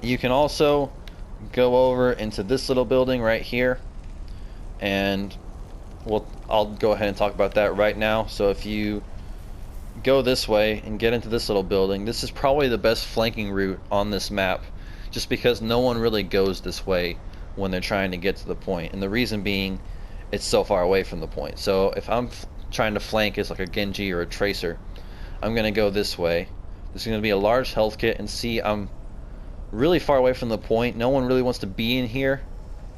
You can also go over into this little building right here, and I'll go ahead and talk about that right now. So if you go this way and get into this little building, this is probably the best flanking route on this map, just because no one really goes this way when they're trying to get to the point, and the reason being it's so far away from the point. So if I'm trying to flank as like a Genji or a Tracer, I'm going to go this way. This is going to be a large health kit, and see, I'm really far away from the point. No one really wants to be in here.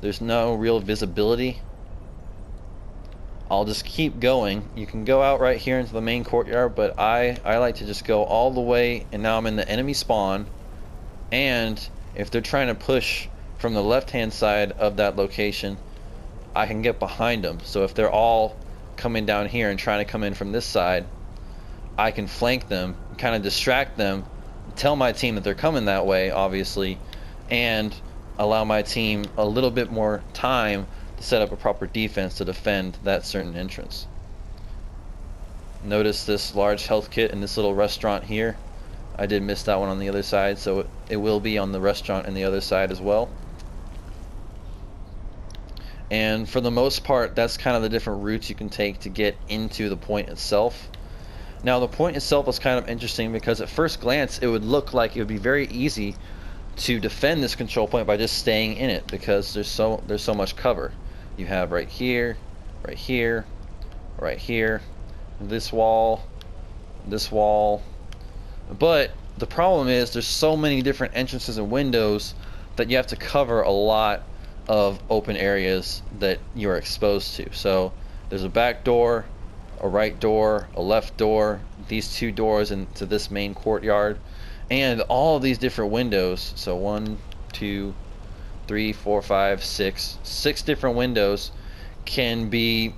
There's no real visibility. I'll just keep going. You can go out right here into the main courtyard, but I like to just go all the way, and now I'm in the enemy spawn. And if they're trying to push from the left hand side of that location, I can get behind them. So if they're all coming down here and trying to come in from this side, I can flank them, kind of distract them, tell my team that they're coming that way, obviously, and allow my team a little bit more time to set up a proper defense to defend that certain entrance. Notice this large health kit in this little restaurant here. I did miss that one on the other side, so it will be on the restaurant and the other side as well. And for the most part, that's kind of the different routes you can take to get into the point itself. Now, the point itself is kind of interesting because at first glance, it would look like it would be very easy to defend this control point by just staying in it, because there's so much cover. You have right here, right here, right here, this wall, but the problem is there's so many different entrances and windows that you have to cover a lot of open areas that you're exposed to. So there's a back door, a right door, a left door, these two doors into this main courtyard, and all of these different windows. So 1, 2, 3, 4, 5, 6 different windows can be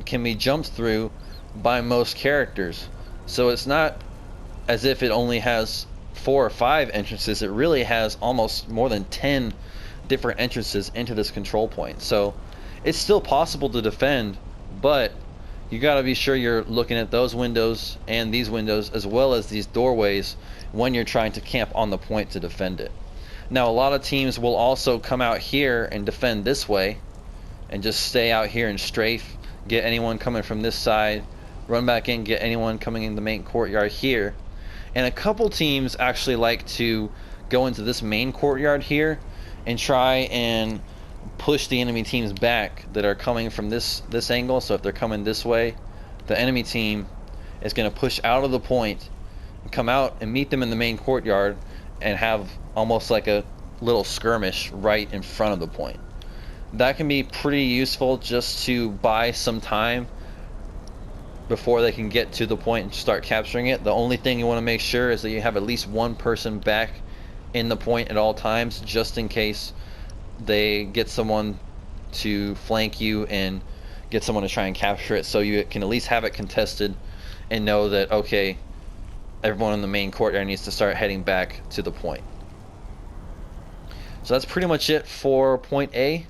jumped through by most characters. So it's not as if it only has 4 or 5 entrances. It really has almost more than 10 different entrances into this control point. So it's still possible to defend, but you got to be sure you're looking at those windows and these windows as well as these doorways when you're trying to camp on the point to defend it. Now, a lot of teams will also come out here and defend this way and just stay out here and strafe, get anyone coming from this side, run back in, get anyone coming in the main courtyard here. And a couple teams actually like to go into this main courtyard here and try and push the enemy teams back that are coming from this angle. So if they're coming this way, the enemy team is going to push out of the point and come out and meet them in the main courtyard and have almost like a little skirmish right in front of the point. That can be pretty useful just to buy some time before they can get to the point and start capturing it. The only thing you want to make sure is that you have at least one person back in the point at all times, just in case they get someone to flank you and get someone to try and capture it, so you can at least have it contested and know that, okay, everyone in the main courtyard needs to start heading back to the point. So that's pretty much it for point A,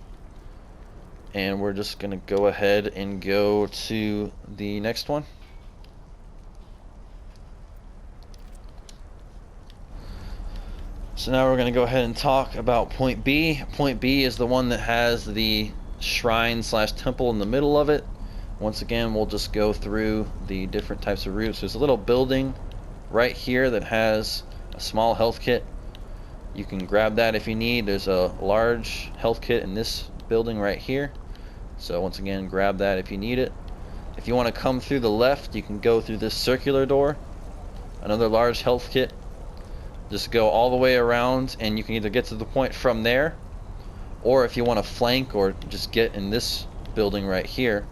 and we're just gonna go ahead and go to the next one. So now we're going to go ahead and talk about point B. Point B is the one that has the shrine slash temple in the middle of it. Once again, we'll just go through the different types of routes. There's a little building right here that has a small health kit. You can grab that if you need. There's a large health kit in this building right here. So once again, grab that if you need it. If you want to come through the left, you can go through this circular door. Another large health kit. Just go all the way around and you can either get to the point from there, or if you want to flank or just get in this building right here,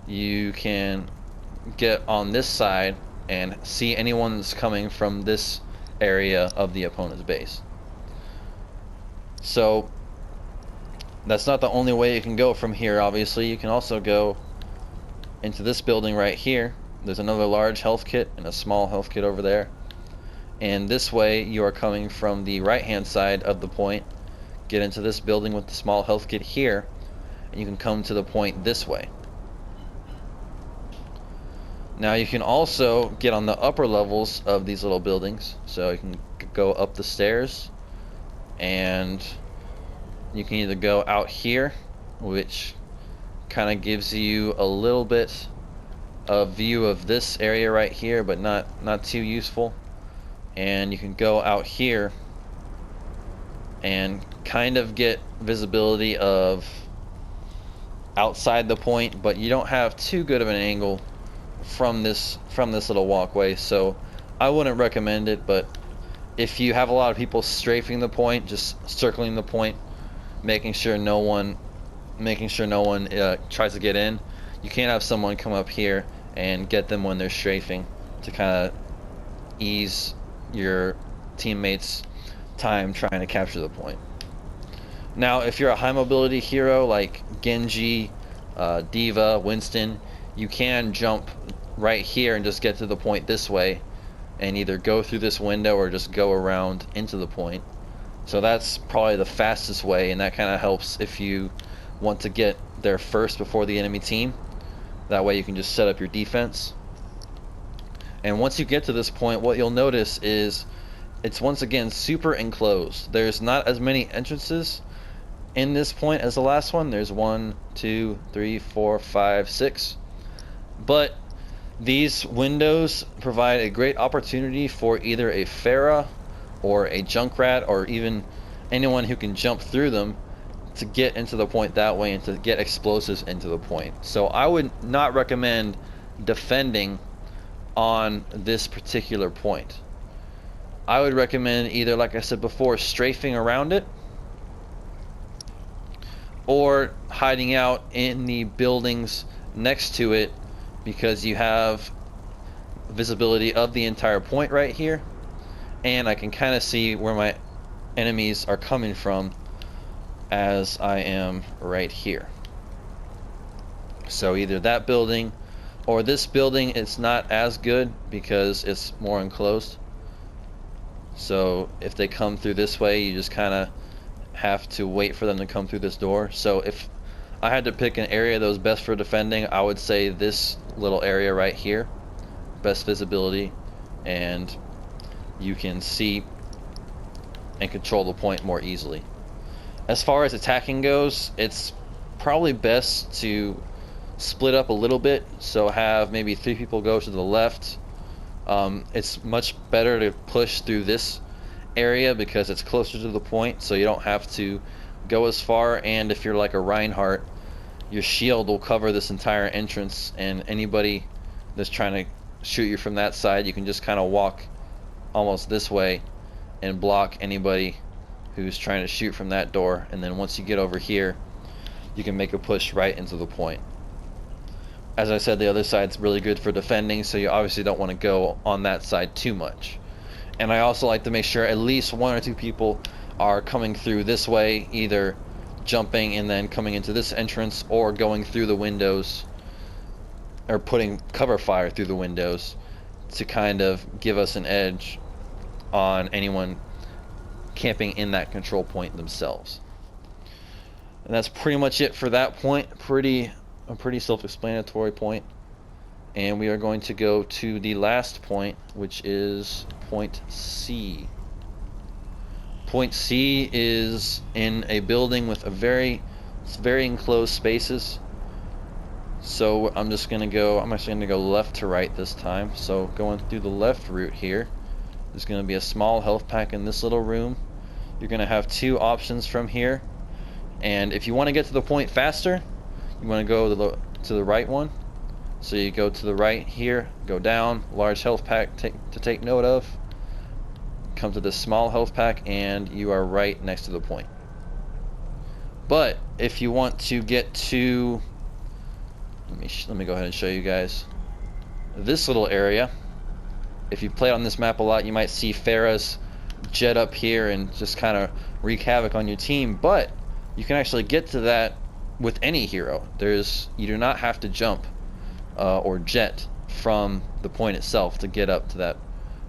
you can get on this side and see anyone that's coming from this area of the opponent's base. So that's not the only way you can go from here. Obviously, you can also go into this building right here. There's another large health kit and a small health kit over there. And this way you are coming from the right hand side of the point, get into this building with the small health kit here, and you can come to the point this way. Now you can also get on the upper levels of these little buildings. So you can go up the stairs, and you can either go out here, which kind of gives you a little bit of view of this area right here, but not too useful. And you can go out here and kind of get visibility of outside the point, but you don't have too good of an angle from this little walkway, so I wouldn't recommend it. But if you have a lot of people strafing the point, just circling the point, making sure no one tries to get in, you can't have someone come up here and get them when they're strafing, to kind of ease your teammates' time trying to capture the point. Now, if you're a high mobility hero like Genji, Diva, Winston, you can jump right here and just get to the point this way, and either go through this window or just go around into the point. So that's probably the fastest way, and that kind of helps if you want to get there first before the enemy team. That way you can just set up your defense. And once you get to this point, what you'll notice is it's once again super enclosed. There's not as many entrances in this point as the last one. There's 1, 2, 3, 4, 5, 6. But these windows provide a great opportunity for either a Pharah or a Junkrat, or even anyone who can jump through them, to get into the point that way and to get explosives into the point. So I would not recommend defending on this particular point. I would recommend either, like I said before, strafing around it, or hiding out in the buildings next to it, because you have visibility of the entire point right here, and I can kind of see where my enemies are coming from as I am right here. So either that building or this building, it's not as good because it's more enclosed. So if they come through this way, you just kind of have to wait for them to come through this door. So if I had to pick an area that was best for defending, I would say this little area right here, best visibility, and you can see and control the point more easily. As far as attacking goes, it's probably best to split up a little bit, so have maybe 3 people go to the left. It's much better to push through this area because it's closer to the point, so you don't have to go as far. And if you're like a Reinhardt, your shield will cover this entire entrance, and anybody that's trying to shoot you from that side, you can just kind of walk almost this way and block anybody who's trying to shoot from that door. And then once you get over here, you can make a push right into the point. As I said, the other side's really good for defending, so you obviously don't want to go on that side too much. And I also like to make sure at least 1 or 2 people are coming through this way, either jumping and then coming into this entrance, or going through the windows, or putting cover fire through the windows to kind of give us an edge on anyone camping in that control point themselves. And that's pretty much it for that point. A pretty self-explanatory point. And we are going to go to the last point, which is point C. Point C is in a building with very enclosed spaces. So I'm actually going to go left to right this time. So going through the left route here, there's going to be a small health pack in this little room. You're going to have 2 options from here. And if you want to get to the point faster, you want to go to the right one. So you go to the right here, go down, large health pack to take note of. Come to this small health pack, and you are right next to the point. But if you want to get to, let me go ahead and show you guys this little area. If you play on this map a lot, you might see Pharah's jet up here and just kind of wreak havoc on your team. But you can actually get to that with any hero. You do not have to jump or jet from the point itself to get up to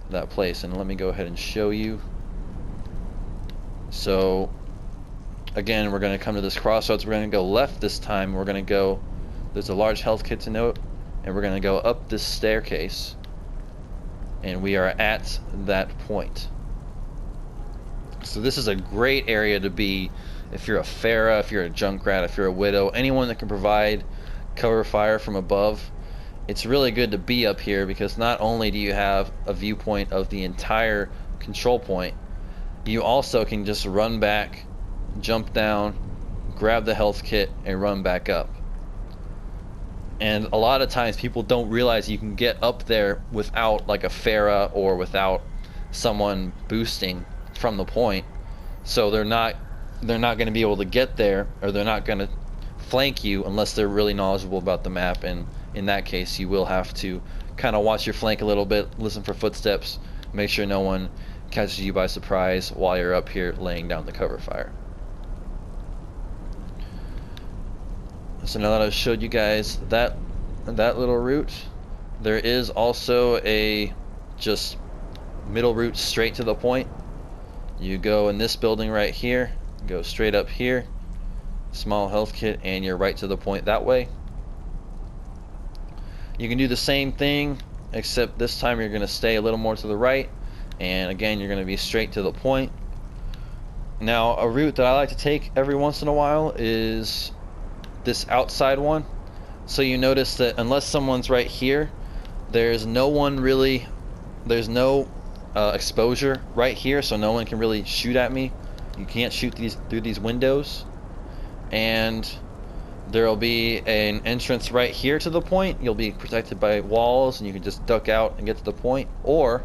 that place. And let me go ahead and show you. So again, we're going to come to this crossroads. We're going to go left this time. There's a large health kit to note. and we're going to go up this staircase, and we are at that point. So this is a great area to be if you're a Pharah, if you're a Junkrat, if you're a Widow, anyone that can provide cover fire from above. It's really good to be up here because not only do you have a viewpoint of the entire control point, you also can just run back, jump down, grab the health kit, and run back up. And a lot of times people don't realize you can get up there without like a Pharah or without someone boosting from the point. So they're not going to be able to get there, or they're not going to flank you unless they're really knowledgeable about the map. And in that case, you will have to kind of watch your flank a little bit, listen for footsteps, make sure no one catches you by surprise while you're up here laying down the cover fire. So now that I've showed you guys that little route, there is also a just middle route straight to the point. You go in this building right here, go straight up here, small health kit, and you're right to the point that way. You can do the same thing, except this time you're going to stay a little more to the right, and again you're going to be straight to the point. Now, a route that I like to take every once in a while is this outside one. So you notice that unless someone's right here, there's no exposure right here, so no one can really shoot at me. You can't shoot through these windows. And there'll be an entrance right here to the point. You'll be protected by walls, and you can just duck out and get to the point. Or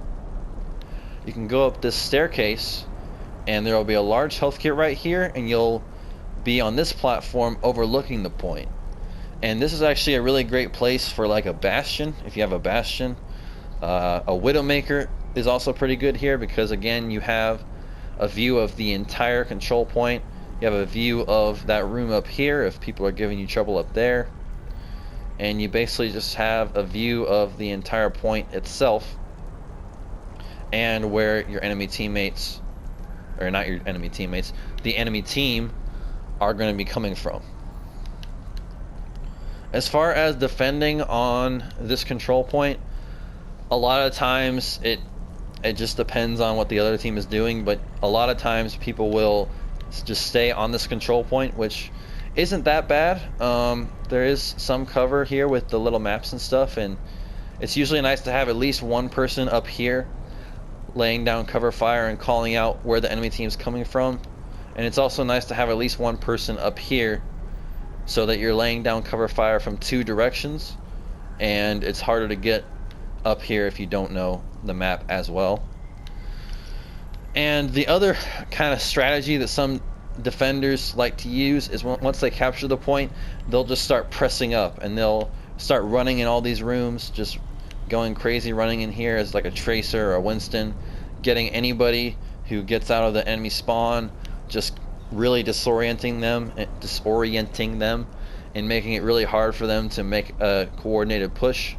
you can go up this staircase, and there will be a large health kit right here, and you'll be on this platform overlooking the point. And this is actually a really great place for like a bastion, if you have a bastion. A Widowmaker is also pretty good here because again you have a view of the entire control point. You have a view of that room up here if people are giving you trouble up there, and you basically just have a view of the entire point itself and where your enemy teammates, or not your enemy teammates, the enemy team are going to be coming from. As far as defending on this control point, a lot of times it just depends on what the other team is doing, but a lot of times people will just stay on this control point, which isn't that bad. There is some cover here with the little maps and stuff, and it's usually nice to have at least one person up here laying down cover fire and calling out where the enemy team is coming from. And it's also nice to have at least one person up here so that you're laying down cover fire from two directions, and it's harder to get up here if you don't know the map as well. And the other kind of strategy that some defenders like to use is once they capture the point, they'll just start pressing up, and they'll start running in all these rooms, just going crazy, running in here as like a Tracer or a Winston, getting anybody who gets out of the enemy spawn, just really disorienting them and making it really hard for them to make a coordinated push.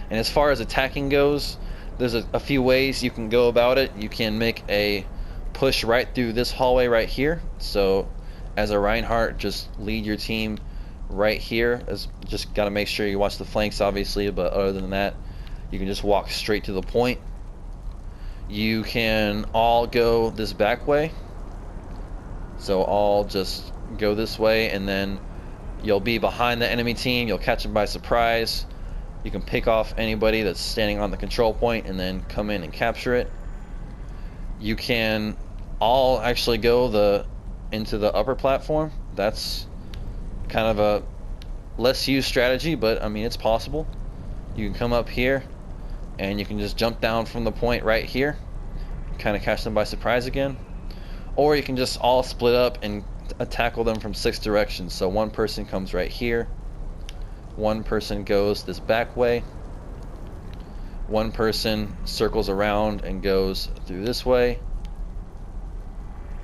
And as far as attacking goes, there's a few ways you can go about it. You can make a push right through this hallway right here. So as a Reinhardt, just lead your team right here. Just got to make sure you watch the flanks, obviously, but other than that, you can just walk straight to the point. You can all go this back way. So all just go this way, and then you'll be behind the enemy team. You'll catch them by surprise. You can pick off anybody that's standing on the control point and then come in and capture it. You can all actually go into the upper platform. That's kind of a less used strategy, but I mean, it's possible. You can come up here and you can just jump down from the point right here, kind of catch them by surprise again. Or you can just all split up and tackle them from 6 directions. So one person comes right here, one person goes this back way, one person circles around and goes through this way,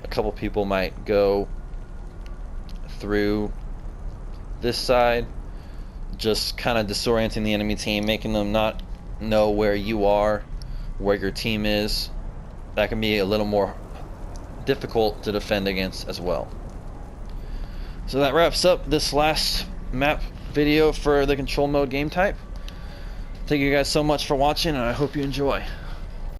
a couple people might go through this side, just kind of disorienting the enemy team, making them not know where you are, where your team is. That can be a little more difficult to defend against as well. So that wraps up this last map video for the control mode game type. Thank you guys so much for watching, and I hope you enjoy.